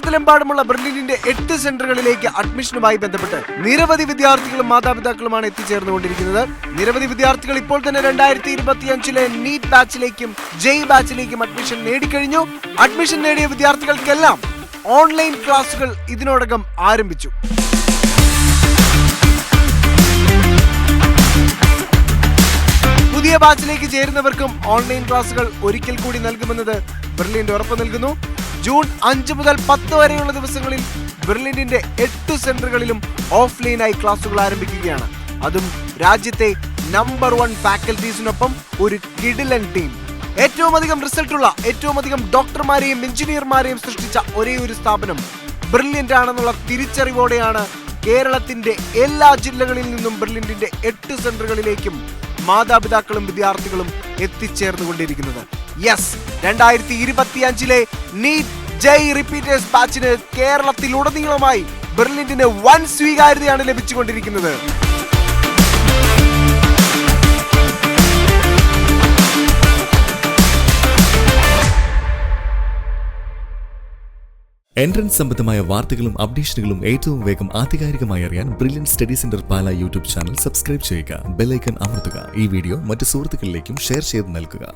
കേരളത്തിലെമ്പാടുമുള്ള ബെർലിനിന്റെ 8 സെന്ററുകളിലേക്ക് അഡ്മിഷനുമായി ബന്ധപ്പെട്ട് നിരവധി വിദ്യാർത്ഥികളും മാതാപിതാക്കളുമാണ് എത്തിച്ചേർന്നുകൊണ്ടിരിക്കുന്നത്. നിരവധി വിദ്യാർത്ഥികൾ ഇപ്പോൾ തന്നെ 2025 നീറ്റ് ബാച്ചിലേക്കും ജെഇ ബാച്ചിലേക്കും അഡ്മിഷൻ നേടിക്കഴിഞ്ഞു. അഡ്മിഷൻ നേടിയ വിദ്യാർത്ഥികൾക്കെല്ലാം ഓൺലൈൻ ക്ലാസുകൾ ഇതിനോടകം ആരംഭിച്ചു. പുതിയ ബാച്ചിലേക്ക് ചേരുന്നവർക്കും ഓൺലൈൻ ക്ലാസുകൾ ഒരിക്കൽ കൂടി നൽകുമെന്നത് ബെർലിൻ ഉറപ്പ് നൽകുന്നു. ജൂൺ 5 മുതൽ 10 വരെയുള്ള ദിവസങ്ങളിൽ ബെർലിനിന്റെ 8 സെന്ററുകളിലും ഓഫ്ലൈനായി ക്ലാസുകൾ ആരംഭിക്കുകയാണ്. അതും രാജ്യത്തെ നമ്പർ 1 ഫാക്കൽറ്റീസിനൊപ്പം ഒരു കിടിലൻ ടീം. ഏറ്റവും അധികം റിസൾട്ടുള്ള, ഏറ്റവും അധികം ഡോക്ടർമാരെയും എഞ്ചിനീയർമാരെയും സൃഷ്ടിച്ച ഒരേ ഒരു സ്ഥാപനം ബ്രില്യന്റ് ആണെന്നുള്ള തിരിച്ചറിവോടെയാണ് കേരളത്തിന്റെ എല്ലാ ജില്ലകളിൽ നിന്നും ബെർലിനിന്റെ 8 സെന്ററുകളിലേക്കും മാതാപിതാക്കളും വിദ്യാർത്ഥികളും എത്തിച്ചേർന്നുകൊണ്ടിരിക്കുന്നത്. യെസ്, 2025 നീറ്റ് ജെഇ റിപ്പീറ്റേഴ്സ് ബാച്ചിന് കേരളത്തിലുടനീളമായി ബെർലിനിന് വൻ സ്വീകാര്യതയാണ് ലഭിച്ചുകൊണ്ടിരിക്കുന്നത്. എൻട്രൻസ് സംബന്ധമായ വാർത്തകളും അപ്ഡേഷനുകളും ഏറ്റവും വേഗം ആധികാരികമായി അറിയാൻ ബ്രില്യൻ സ്റ്റഡി സെന്റർ പാല യൂട്യൂബ് ചാനൽ സബ്സ്ക്രൈബ് ചെയ്യുക. ബെൽ ഐക്കൺ അമർത്തുക. ഈ വീഡിയോ മറ്റ് സുഹൃത്തുക്കളിലേക്കും ഷെയർ ചെയ്ത് നൽകുക.